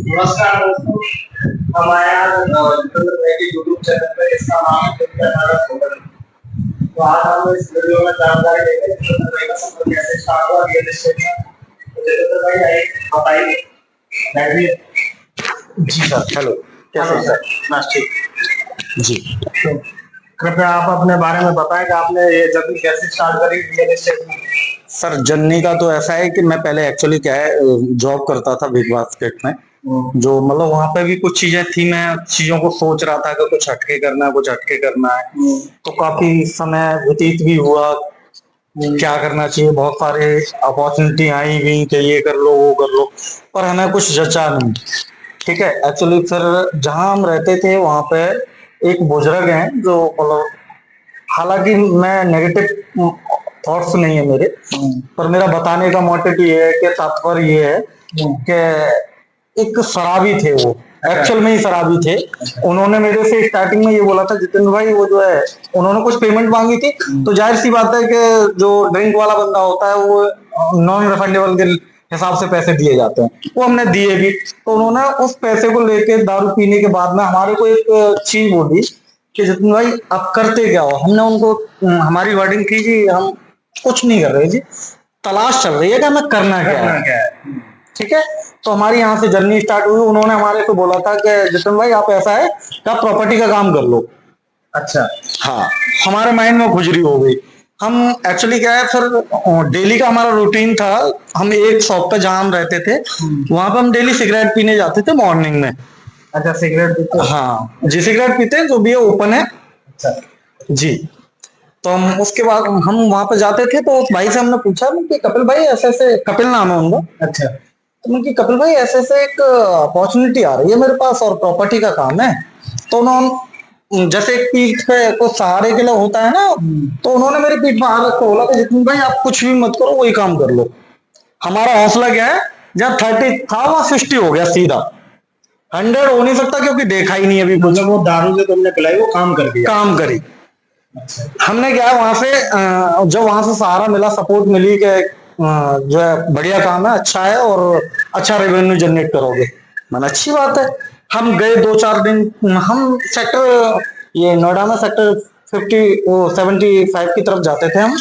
नमस्कार दोस्तों, हमारे यहाँ यूट्यूब चैनल पे इसका नाम है कर्नाटक होटल। तो आज हम इस वीडियो में जानकारी देंगे कि मुंबई का सफर कैसे स्टार्ट हुआ रियल एस्टेट में। तो जितेंद्र भाई आइए बताइए। बैठिए। जी सर, हेलो। कैसे हेलो सर? बस ठीक। जी। तो कृपया आप अपने बारे में बताएं कि आपने ये जर्नी कैसे स्टार्ट करी रियल एस्टेट में। सर, जर्नी का तो ऐसा है कि मैं पहले एक्चुअली क्या है, जॉब करता था बिग बास्केट में। जो मतलब वहां पे भी कुछ चीजें थी, मैं चीजों को सोच रहा था कि कुछ हटके करना है, कुछ हटके करना है। तो काफी समय व्यतीत भी हुआ, क्या करना चाहिए, बहुत सारे अपॉर्चुनिटी आई भी कि ये कर लो वो कर लो, पर हमें कुछ जचा नहीं। ठीक है, एक्चुअली फिर जहाँ हम रहते थे वहां पे एक बुजुर्ग हैं जो मतलब, हालांकि मैं नेगेटिव थॉट्स नहीं है मेरे, पर मेरा बताने का मोटिव ये है कि तात्पर्य ये है कि एक शराबी थे वो, एक्चुअल में ही शराबी थे। उन्होंने मेरे से स्टार्टिंग में ये बोला था, जितेंद्र भाई वो जो है, उन्होंने कुछ पेमेंट मांगी थी। तो जाहिर सी बात है कि जो ड्रिंक वाला बंदा होता है वो नॉन रिफंडेबल के हिसाब से पैसे दिए जाते हैं, वो हमने दिए भी। तो उन्होंने उस पैसे को लेके दारू पीने के बाद में हमारे को एक चीज बोली कि जितिन भाई आप करते क्या हो। हमने उनको हमारी वर्डिंग की जी हम कुछ नहीं कर रहे जी, तलाश चल रही है कि हमें करना क्या है। ठीक है, तो हमारी यहाँ से जर्नी स्टार्ट हुई। उन्होंने हमारे को बोला था कि जितिन भाई आप ऐसा है कि आप प्रॉपर्टी का काम कर लो। अच्छा। हाँ, हमारे माइंड में खुजली हो गई। हम एक्चुअली क्या है, फिर डेली का हमारा रूटीन था। हम एक शॉप पे जहाँ हम रहते थे वहां पे हम डेली सिगरेट पीने जाते थे मॉर्निंग में। अच्छा, सिगरेट पीते हो? हाँ जी, सिगरेट पीते हैं, जो भी है ओपन है। अच्छा। जी। तो हम उसके बाद हम वहां पे जाते थे, तो उस भाई से हमने पूछा कि कपिल भाई ऐसे ऐसे, कपिल नाम है उनका। अच्छा। तो मैं कि कपिल भाई ऐसे ऐसे एक अपॉर्चुनिटी आ रही है मेरे पास और प्रॉपर्टी का काम है। तो उन्होंने जैसे एक पीठ पे कुछ सहारे के लिए होता है ना, तो उन्होंने मेरी पीठ पे हाथ रख के बोला कि जितनी भाई आप कुछ भी मत करो, वही काम कर लो। हमारा हौसला क्या है, जब 30 था वहां 60 हो गया सीधा। 100 हो नहीं सकता क्योंकि देखा ही नहीं अभी कुछ। मतलब वो दारू जो तुमने पिलाई वो काम कर दिया। काम करी। हमने क्या है वहां से जब वहां से सहारा मिला, सपोर्ट मिली कि जो है बढ़िया काम है, अच्छा है और अच्छा रेवेन्यू जनरेट करोगे। मैंने अच्छी बात है। हम गए 2-4 दिन। हम सेक्टर, ये नोएडा में सेक्टर 75 की तरफ जाते थे हम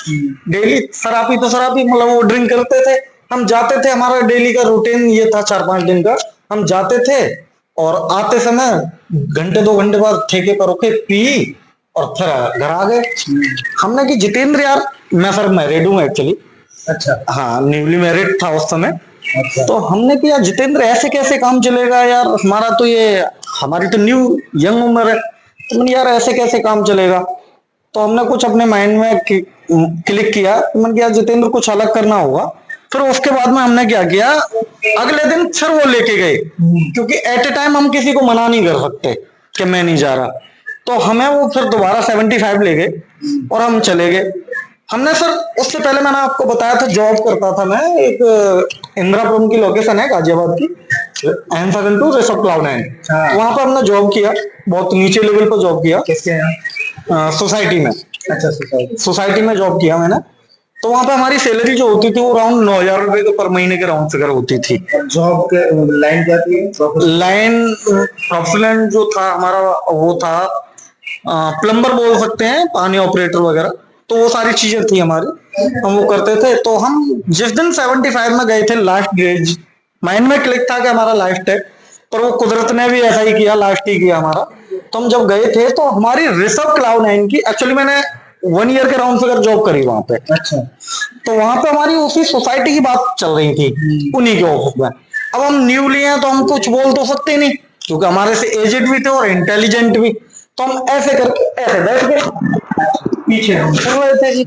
डेली। शराबी तो शराबी, मतलब वो ड्रिंक करते थे, हम जाते थे। हमारा डेली का रूटीन ये था 4-5 दिन का। हम जाते थे और आते समय घंटे 2 घंटे बाद ठेके पर रुके, पी और फिर घर आ गए। हमने कि जितेंद्र यार, मैं सर मैरिड हूँ एक्चुअली। अच्छा। हाँ, न्यूली मैरिड था उस समय। अच्छा। तो हमने किया जितेंद्र ऐसे कैसे काम चलेगा यार, हमारा तो ये, हमारी तो न्यू यंग उम्र है। तो मैंने यार ऐसे कैसे काम चलेगा। तो हमने कुछ अपने माइंड में क्लिक किया। तो मैंने किया जितेंद्र कुछ अलग करना होगा। फिर उसके बाद में हमने क्या किया, अगले दिन फिर वो लेके गए, क्योंकि एट ए टाइम हम किसी को मना नहीं कर सकते कि मैं नहीं जा रहा। तो हमें वो फिर दोबारा 75 ले गए और हम चले गए। हमने सर, उससे पहले मैंने आपको बताया था जॉब करता था मैं एक इंदिरापुरम की लोकेशन है गाजियाबाद की, एन7 टू ऋषभ क्लाउड 9। हाँ। वहां पर हमने जॉब किया, बहुत नीचे लेवल पर जॉब किया। किसके यहाँ? सोसाइटी में। अच्छा, सोसाइटी। सोसाइटी में जॉब किया मैंने। तो वहां पे हमारी सैलरी जो होती थी वो अराउंड 9,000 रुपए के पर महीने के राउंड फिगर होती थी। जॉब के लाइन क्या थी? लाइन प्रोफेशनल जो था हमारा वो था, प्लम्बर बोल सकते हैं, पानी ऑपरेटर वगैरह। तो वो सारी चीजें थी हमारी, हम वो करते थे। तो हम जिस दिन 75 में गए थे लास्ट ग्रेज, माइंड में क्लिक था कि हमारा लास्ट है, पर वो कुदरत ने भी ऐसा ही किया, लास्ट ही किया हमारा। तो हम जब गए थे तो हमारी ऋषभ क्लाउड 9 की, एक्चुअली मैंने 1 ईयर के राउंड फिगर जॉब करी वहां पे। अच्छा। तो वहां पे हमारी उसी सोसाइटी की बात चल रही थी, उन्हीं के ऑफिस में। अब हम न्यूली हैं तो हम कुछ बोल तो सकते नहीं, क्योंकि हमारे से एजेड भी थे और इंटेलिजेंट भी। तो हम ऐसे करके ऐसे बैठ गए, पीछे हम सुन रहे थे जी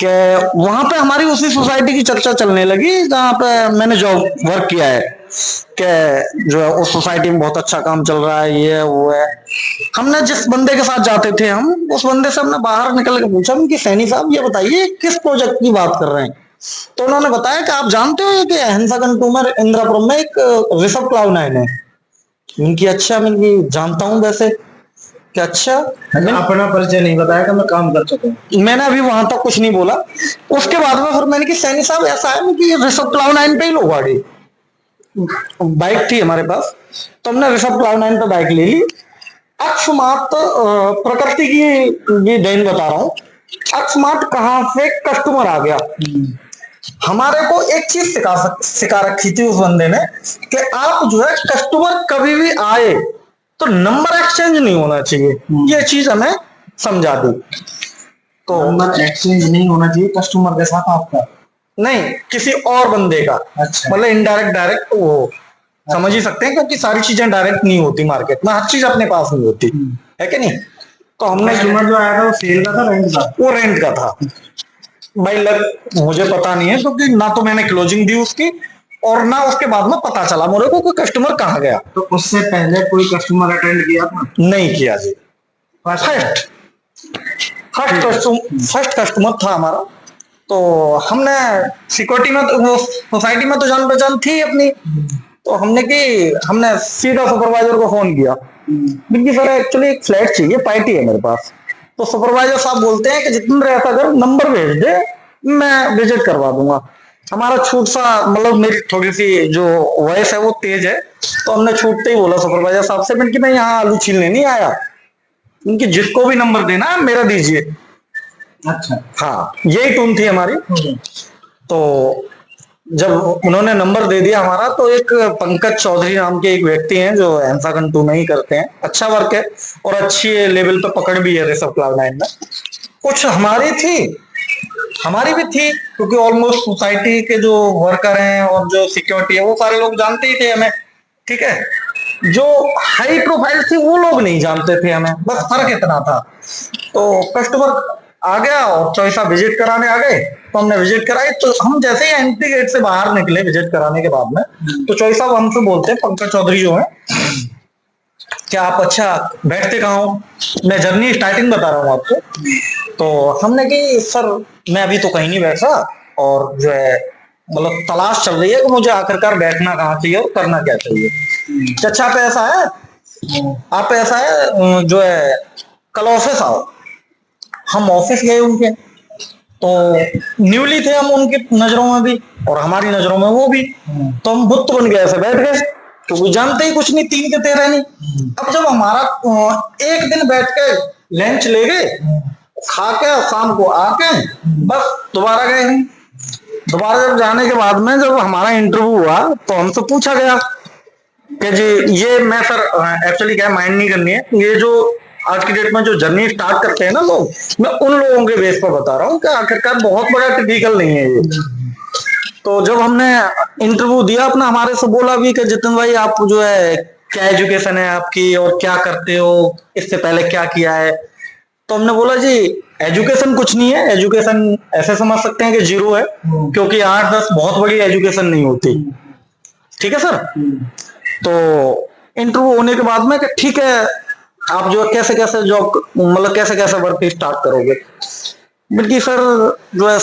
कि वहां पे हमारी उसी सोसाइटी की चर्चा चलने लगी जहाँ पे मैंने जॉब वर्क किया है, कि जो है उस सोसाइटी में बहुत अच्छा काम चल रहा है, ये है वो है। हमने जिस बंदे के साथ जाते थे, हम उस बंदे से हमने बाहर निकल के पूछा कि सैनी साहब ये बताइए किस प्रोजेक्ट की बात कर रहे हैं। तो उन्होंने बताया कि आप जानते हो कि अहिंसा कंट्यूमर इंदिरापुरम में एक ऋषभ क्लाउड 9 है। इनकी अच्छा, मैं जानता हूँ वैसे। क्या अच्छा, अपना परिचय नहीं बताया कि मैं काम कर चुका हूँ। मैंने अभी वहां तक कुछ नहीं बोला। उसके बाद में फिर मैंने कि सैनी साहब ऐसा है कि ऋषभ क्लाउड 9 पे ही लो गाड़ी। बाइक थी हमारे पास, तो हमने ऋषभ क्लाउड 9 पे बाइक ले ली। अकस्मात प्रकृति की ये देन बता रहा हूँ, अकस्मात कहाँ से कस्टमर आ गया। हमारे को एक चीज सिखा रखी थी उस बंदे ने कि आप जो है कस्टमर कभी भी आए तो नंबर एक्सचेंज नहीं होना चाहिए, ये चीज हमें समझा दी। तो नंबर एक्सचेंज नहीं होना चाहिए कस्टमर के साथ आपका? नहीं, किसी और बंदे का। अच्छा। मतलब इनडायरेक्ट डायरेक्ट वो समझ ही सकते हैं, क्योंकि सारी चीजें डायरेक्ट नहीं होती मार्केट में, हर चीज अपने पास नहीं होती है कि नहीं। तो हमने कस्टमर जो आया था वो सेल का था, रेंट का? वो रेंट का था भाई। लग मुझे पता नहीं है, क्योंकि ना तो मैंने क्लोजिंग दी उसकी और ना उसके बाद में पता चला मेरे को कोई कस्टमर कहाँ गया। तो उससे पहले कोई कस्टमर अटेंड किया था? नहीं किया जी, फर्स्ट कस्टमर था हमारा। तो हमने सिक्योरिटी में तो वो सोसाइटी में तो जान पहचान थी अपनी, तो हमने सीधा सुपरवाइजर को फोन किया कि सर एक्चुअली एक फ्लैट चाहिए, पार्टी है मेरे पास। तो सुपरवाइजर साहब बोलते हैं कि जितना रहता अगर नंबर भेज दे मैं विजिट करवा दूंगा। हमारा छूट सा, मतलब मेरी थोड़ी सी जो वॉइस है वो तेज है, तो हमने छूटते ही बोला सुपरवाइजर साहब से कि मैं यहाँ आलू छीलने नहीं आया, उनकी जिसको भी नंबर देना है मेरा दीजिए। अच्छा। हाँ, यही टून थी हमारी। तो जब उन्होंने नंबर दे दिया हमारा, तो एक पंकज चौधरी नाम के एक व्यक्ति हैं जो एंसागन 2 में ही करते हैं, अच्छा वर्क है और अच्छी लेवल पे पकड़ भी है ऋषभ क्लाउड 9 में। कुछ हमारी भी थी, क्योंकि ऑलमोस्ट सोसाइटी के जो वर्कर हैं और जो सिक्योरिटी है वो सारे लोग जानते ही थे हमें, ठीक है। जो हाई प्रोफाइल थी वो लोग नहीं जानते थे हमें, बस फर्क इतना था। तो कस्टमर आ गया और चॉइसा विजिट कराने आ गए, तो हमने विजिट कराई। तो हम जैसे ही एंट्री गेट से बाहर निकले विजिट कराने के बाद में, तो चॉइस साहब हमसे बोलते हैं, पंकज चौधरी जो है, क्या आप अच्छा बैठते कहाँ हो? मैं जर्नी स्टार्टिंग बता रहा हूँ आपको। तो हमने कि सर मैं अभी तो कहीं नहीं बैठा, और जो है मतलब तलाश चल रही है कि मुझे आखिरकार बैठना कहाँ चाहिए और करना क्या चाहिए। अच्छा आप ऐसा है जो है कल ऑफिस आओ। हम ऑफिस गए उनके, तो न्यूली थे हम उनकी नजरों में भी और हमारी नजरों में वो भी। तो हम बुत बन गए, ऐसे बैठ गए, क्योंकि जानते ही कुछ नहीं, 3 के 13 नहीं। अब जब हमारा एक दिन बैठ के लंच ले गए, खा के शाम को आके बस दोबारा गए हम। दोबारा जब जाने के बाद में जब हमारा इंटरव्यू हुआ, तो हमसे पूछा गया कि जी ये मैं सर एक्चुअली क्या माइंड नहीं करनी है, ये जो आज की डेट में जो जर्नी स्टार्ट करते हैं ना लोग, मैं उन लोगों के बेस पर बता रहा हूँ कि आखिरकार बहुत बड़ा टिपिकल नहीं है ये। तो जब हमने इंटरव्यू दिया अपना, हमारे से बोला भी कि जितिन भाई आप जो है क्या एजुकेशन है आपकी और क्या करते हो, इससे पहले क्या किया है। तो हमने बोला जी एजुकेशन कुछ नहीं है, एजुकेशन ऐसे समझ सकते हैं कि 0 है, क्योंकि 8-10 बहुत बड़ी एजुकेशन नहीं होती, ठीक है सर। तो इंटरव्यू होने के बाद में कि ठीक है आप जो कैसे कैसे जॉब, मतलब कैसे कैसे वर्क स्टार्ट करोगे। बल्कि सर जो है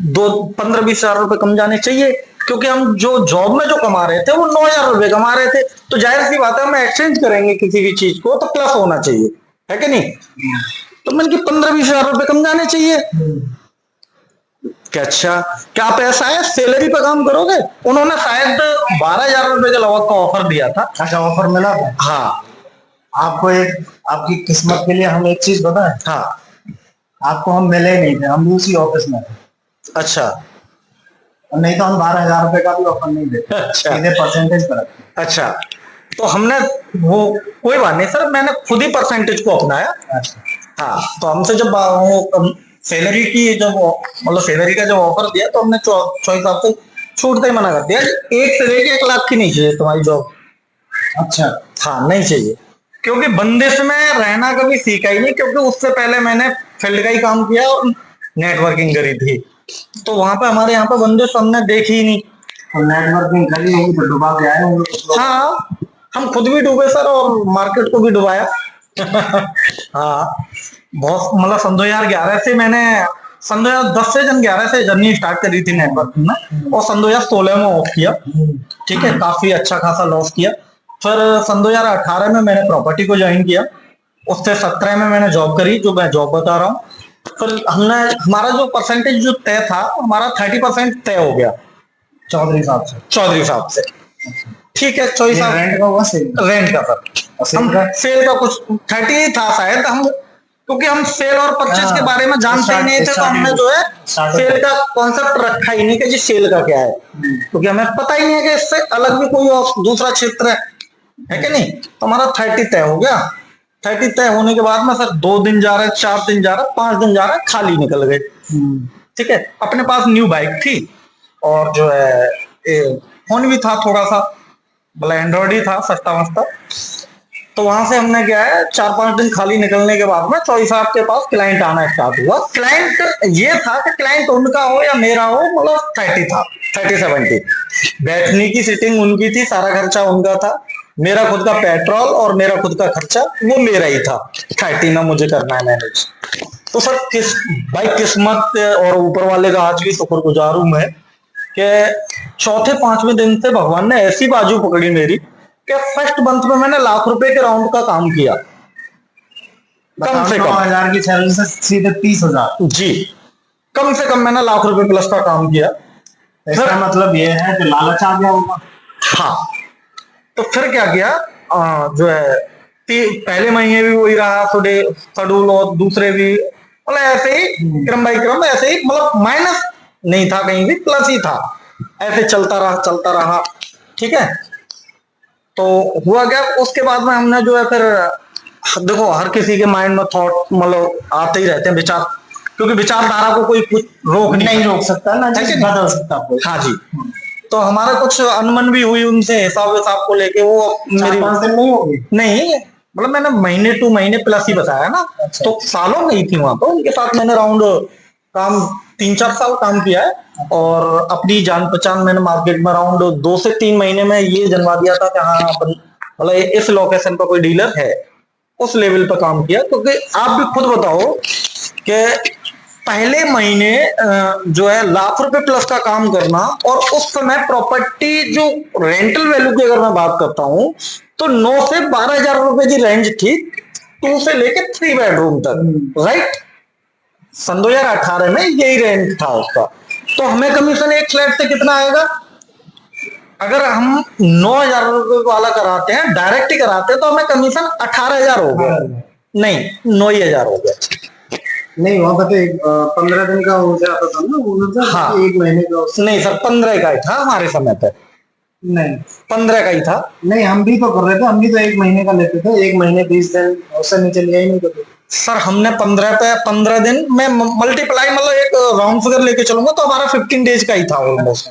15-20 हजार रुपए कम जाने चाहिए, क्योंकि हम जो जॉब में जो कमा रहे थे वो 9,000 रुपए कमा रहे थे, तो जाहिर सी बात है हम एक्सचेंज करेंगे किसी भी चीज को तो प्लस होना चाहिए, है कि नहीं। तो मैंने कि 15-20 हजार रुपए कम जाने चाहिए। क्या अच्छा, क्या आप ऐसा है सैलरी पे काम करोगे? उन्होंने शायद 12,000 रुपए के लगभग का ऑफर दिया था। अच्छा, ऑफर मिला था? हाँ। आपको एक आपकी किस्मत के लिए हम एक चीज बताएं। हाँ। आपको हम मिले नहीं थे, हम भी उसी ऑफिस में थे। अच्छा। नहीं तो हम 12,000 रुपए का भी ऑफर नहीं देते। अच्छा। सीधे परसेंटेज पर रखते। अच्छा, तो हमने वो कोई बात नहीं सर, मैंने खुद ही परसेंटेज को अपनाया। अच्छा। हाँ, तो हमसे जब वो सैलरी की जब मतलब सैलरी का जब ऑफर दिया, तो हमने चॉइस आपको छूटते ही मना कर दिया, 1 से लेके 1 लाख की नहीं चाहिए तुम्हारी जॉब। अच्छा। हाँ, नहीं चाहिए, क्योंकि बंदिश में रहना कभी सीखा ही नहीं, क्योंकि उससे पहले मैंने फील्ड का ही काम किया और नेटवर्किंग करी थी, तो वहां पे हमारे यहाँ पे बंदिश हमने देखी ही नहीं। तो नेटवर्किंग करी होगी तो डुबा के आए होंगे। हाँ, हम खुद भी डूबे सर और मार्केट को भी डुबाया। हाँ, बहुत मतलब सन 2011 से मैंने, सन 2010 से 11 से जर्नी स्टार्ट करी थी नेटवर्किंग में, और सन 2016 में ऑफ किया, ठीक है, काफी अच्छा खासा लॉस किया। फिर सन 2018 में मैंने प्रॉपर्टी को ज्वाइन किया, उससे 17 में मैंने जॉब करी, जो मैं जॉब बता रहा हूँ। फिर हमारा जो परसेंटेज जो तय था, हमारा 30% तय हो गया, चौधरी साहब से। चौधरी साहब से, ठीक है। चौधरी साहब रेंट का हुआ सेल? रेंट का सर, हम सेल का कुछ 30 था शायद, हम क्योंकि हम सेल और परचेज के बारे में जानते ही नहीं थे, तो हमने जो है सेल का कॉन्सेप्ट रखा ही नहीं कि जी सेल का क्या है, क्योंकि हमें पता ही नहीं है कि इससे अलग भी कोई और दूसरा क्षेत्र है कि नहीं। तो हमारा 30 तय हो गया। 30 तय होने के बाद में सर 2 दिन जा रहे, 4 दिन जा रहे, 5 दिन जा रहे, खाली निकल गए। ठीक है, अपने पास न्यू बाइक थी और जो है फोन भी था थोड़ा सा, मतलब एंड्रॉइड ही था, सस्ता मस्ता। तो वहां से हमने क्या है 4-5 दिन खाली निकलने के बाद में चौधरी साहब के पास क्लाइंट आना स्टार्ट हुआ। क्लाइंट ये था कि क्लाइंट उनका हो या मेरा हो, मतलब 30 था, 30-70। बैठने की सीटिंग उनकी थी, सारा खर्चा उनका था, मेरा खुद का पेट्रोल और मेरा खुद का खर्चा वो मेरा ही था। 30 में मुझे करना है मैनेज। तो सर भाई किस्मत और ऊपर वाले का आज भी शुक्रगुजार हूं मैं कि 4-5वें दिन से भगवान ने ऐसी बाजू पकड़ी मेरी कि फर्स्ट मंथ में मैंने ₹1,00,000 के राउंड का काम किया, कम से कम 9,000 की सैलरी से सीधे 30,000। जी, कम से कम मैंने ₹1,00,000 प्लस का काम किया। इसका मतलब ये है कि लालच आ गया होगा। हाँ, तो फिर क्या किया, जो है पहले महीने भी वही रहा शेड्यूल, और दूसरे भी मतलब ऐसे ही क्रम बाई क्रम, ऐसे ही, मतलब माइनस नहीं था कहीं भी, प्लस ही था, ऐसे चलता रहा। ठीक है, तो हुआ क्या, उसके बाद में हमने जो है फिर देखो हर किसी के माइंड में थॉट मतलब आते ही रहते हैं विचार, क्योंकि विचारधारा को कोई कुछ नहीं रोक सकता ना, बदल सकता कोई। हाँ जी, तो हमारा कुछ अनमन भी हुई उनसे हिसाब को लेके, वो मेरी 5 दिन नहीं होगी, नहीं, मतलब मैंने महीने 2 महीने प्लस ही बताया ना। अच्छा। तो सालों में ही थी वहां पर, उनके साथ मैंने राउंड काम 3-4 साल काम किया है, और अपनी जान पहचान मैंने मार्केट में राउंड 2 से 3 महीने में ये जनवा दिया था कि हाँ मतलब इस लोकेशन पर कोई डीलर है, उस लेवल पर काम किया। क्योंकि आप भी खुद बताओ कि पहले महीने जो है ₹1,00,000 प्लस का काम करना, और उस समय प्रॉपर्टी जो रेंटल वैल्यू की अगर मैं बात करता हूं तो 9 से 12,000 रुपए की रेंज थी, 2 से लेके 3 बेडरूम तक, राइट। सन 2018 में यही रेंट था उसका। तो हमें कमीशन एक फ्लैट से कितना आएगा, अगर हम 9,000 रुपए वाला कराते हैं, डायरेक्ट ही कराते हैं, तो हमें कमीशन 18,000 हो गया, नहीं 9,000 हो गया। नहीं वहां पर तो 15 दिन का हो जाता था ना, वो हाँ, 1 महीने का। नहीं सर 15 का ही था हमारे समय पे, नहीं 15 का ही था। नहीं, हम भी तो कर रहे थे, हम भी तो 1 महीने का लेते थे, 1 महीने 20 दिन, उससे नीचे लिया ही नहीं करते सर। हमने 15 पे 15 दिन में मल्टीप्लाई, मतलब एक राउंड फिगर लेके चलूंगा तो हमारा 15 डेज का ही था ऑलमोस्ट।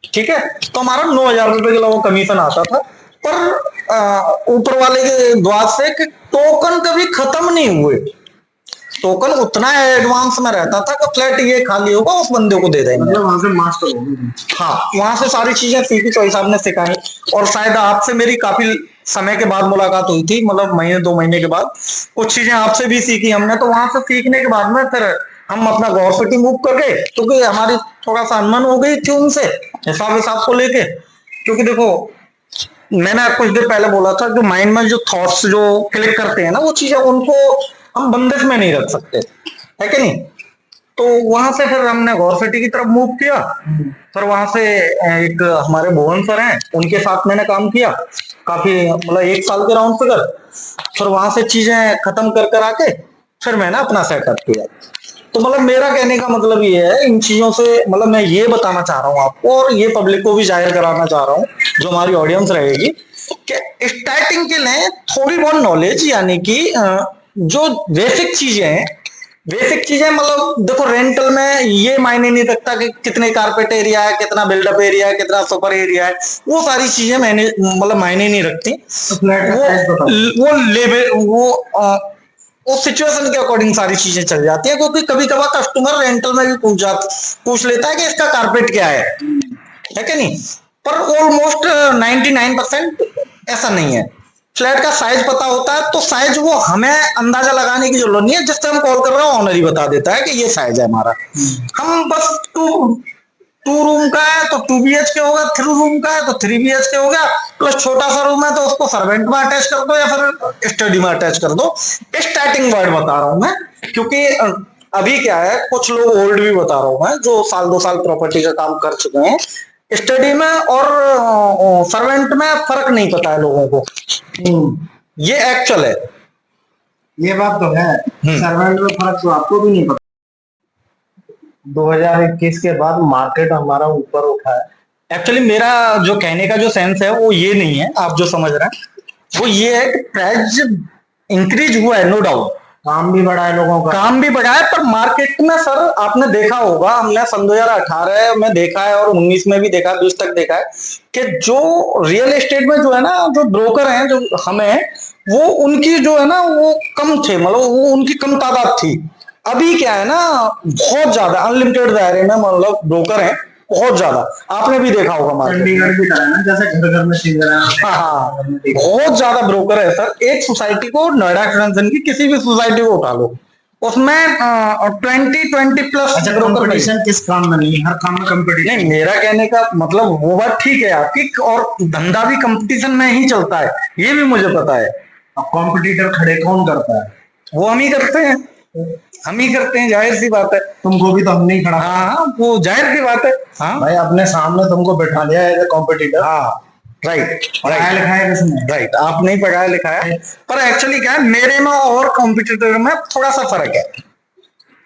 ठीक है, तो हमारा 9,000 रुपए के अलावा कमीशन आता था। पर ऊपर वाले के द्वार से कि टोकन कभी खत्म नहीं हुए, टोकन उतना एडवांस में रहता था कि फ्लैट ये खाली होगा उस बंदे को दे देंगे, मतलब वहां से मास्टर हो गए। हाँ, वहां से सारी चीजें सीखी, चौधरी साहब ने सिखाई। और शायद आपसे मेरी काफी समय के बाद मुलाकात हुई थी, मतलब महीने 2 महीने के बाद कुछ चीजें आपसे भी सीखी हमने। तो वहां से सीखने के बाद में फिर हम अपना गौर सिटी मूव कर गए, क्योंकि हमारी थोड़ा सा अनमन हो गई थी उनसे हिसाब को लेके। क्योंकि देखो मैंने कुछ देर पहले बोला था, जो माइंड में जो थॉट्स जो क्लिक करते हैं ना, वो चीजें उनको हम बंदिश में नहीं रख सकते, है कि नहीं। तो वहां से फिर हमने गौर सिटी की तरफ मूव किया। फिर वहां से एक हमारे भुवन सर हैं, उनके साथ मैंने काम किया काफी, मतलब 1 साल के राउंड फिगर। फिर वहां से चीजें खत्म कर आके फिर मैंने अपना सेटअप किया। तो मतलब मेरा कहने का मतलब ये है, इन चीजों से मतलब मैं ये बताना चाह रहा हूँ आपको, और ये पब्लिक को भी जाहिर कराना चाह रहा हूँ जो हमारी ऑडियंस रहेगी, कि स्टार्टिंग के लिए थोड़ी बहुत नॉलेज, यानी कि जो बेसिक चीजें मतलब देखो रेंटल में ये मायने नहीं रखता कि कितने कारपेट एरिया है, कितना बिल्डअप एरिया है, कितना सुपर एरिया है, वो सारी चीजें मैंने मतलब मायने नहीं रखती। वो लेवल वो सिचुएशन के अकॉर्डिंग सारी चीजें चल जाती है, क्योंकि कभी कभार कस्टमर रेंटल में भी पूछ लेता है कि इसका कारपेट क्या है कि नहीं। पर ऑलमोस्ट 99% ऐसा नहीं है। फ्लैट का साइज पता होता है, तो साइज वो हमें अंदाजा लगाने की जरूरत नहीं है, जिससे हम कॉल कर रहे हैं ऑनर ही बता देता है कि ये साइज है हमारा। हम बस टू रूम का है तो 2 BHK होगा, 3 रूम का है तो 3 BHK हो गया, प्लस छोटा सा रूम है तो उसको सर्वेंट में अटैच कर दो या फिर स्टडी में अटैच कर दो। स्टार्टिंग वर्ड बता रहा हूं मैं, क्योंकि अभी क्या है कुछ लोग ओल्ड भी बता रहा हूं मैं, जो 1-2 साल प्रॉपर्टी का काम कर चुके हैं, स्टडी में और सर्वेंट में फर्क नहीं पता है लोगों को। ये एक्चुअल है। ये बात तो है, सर्वेंट में फर्क तो आपको भी नहीं पता। 2021 के बाद मार्केट हमारा ऊपर उठा है। एक्चुअली मेरा जो कहने का जो सेंस है वो ये नहीं है, आप जो समझ रहे हैं वो ये है कि प्राइस इंक्रीज हुआ है, नो डाउट। काम भी बढ़ा है लोगों का, काम भी बढ़ा है, पर मार्केट में सर आपने देखा होगा, हमने सन 2018 में देखा है और 19 में भी देखा है, 20 तक देखा है कि जो रियल एस्टेट में जो है ना, जो ब्रोकर हैं जो हमें, वो उनकी जो है ना वो कम थे, मतलब वो उनकी कम तादाद थी। अभी क्या है ना, बहुत ज्यादा अनलिमिटेड दायरे में मतलब ब्रोकर हैं, बहुत ज्यादा। आपने भी देखा होगा मार्केट में। चंडीगढ़ की तरह ना, जैसे घर घर में चीज हाँ, बहुत ज्यादा ब्रोकर है सर। एक सोसाइटी को, नोएडा एक्सटेंशन की किसी भी सोसाइटी को उठा लो, उसमें 20 प्लस अच्छा, कंपटीशन किस काम में नहीं, हर काम में कंपटीशन। नहीं, मेरा कहने का मतलब वो बात ठीक है आपकी, और धंधा भी कंपटीशन में ही चलता है, ये भी मुझे पता है। अब कॉम्पिटिटर खड़े कौन करता है? वो हम ही करते हैं, हम ही करते हैं, जाहिर सी बात है। तुमको भी तो हम नहीं खड़ा। हाँ, वो जाहिर सी बात है। हाँ भाई, अपने सामने तुमको बैठा दिया एज ए कॉम्पिटिटर। हाँ, राइट, पढ़ाया लिखाया किसने? राइट, आप नहीं पढ़ाया लिखाया, पर एक्चुअली क्या है, मेरे में और कॉम्पिटिटर में थोड़ा सा फर्क है,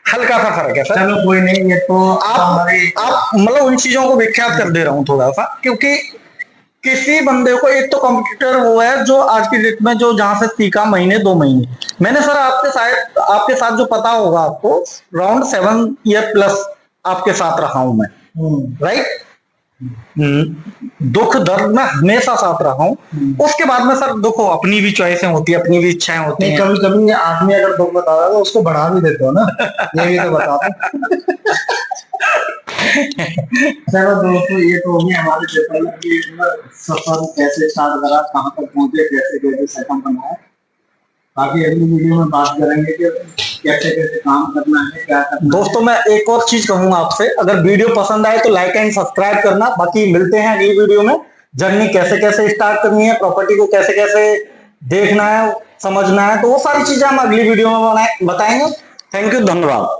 हल्का सा फर्क है सर। चलो कोई नहीं, ये तो आप मतलब उन चीजों को विख्यात कर दे रहा हूँ थोड़ा सा, क्योंकि किसी बंदे को, एक तो कॉम्पिटिटर वो है जो आज की डेट में जो जहां से सीखा महीने 2 महीने, मैंने सर आपके साथ जो पता होगा आपको, राउंड 7 ईयर प्लस आपके साथ रहा हूं मैं, राइट। दुख दर्द में हमेशा साथ रहा हूं। उसके बाद में सर देखो, अपनी भी चॉइसें होती है, अपनी भी इच्छाएं होती हैं। कभी कभी आदमी अगर दुख बता रहा है तो उसको बढ़ा भी देते हो ना, ये भी तो बता दो। चलो दोस्तों, ये तो भी हमारे पेपर में कि सफर कैसे स्टार्ट करा, कहाँ तक पहुंचे, कैसे कैसे सेटअप बनाया। बाकी अगली वीडियो में बात करेंगे कि कैसे कैसे काम करना है, क्या करना है। दोस्तों, मैं एक और चीज कहूंगा आपसे, अगर वीडियो पसंद आए तो लाइक एंड सब्सक्राइब करना। बाकी मिलते हैं अगली वीडियो में, जर्नी कैसे कैसे स्टार्ट करनी है, प्रॉपर्टी को कैसे कैसे देखना है, समझना है, तो वो सारी चीजें हम अगली वीडियो में बताएंगे। थैंक यू, धन्यवाद।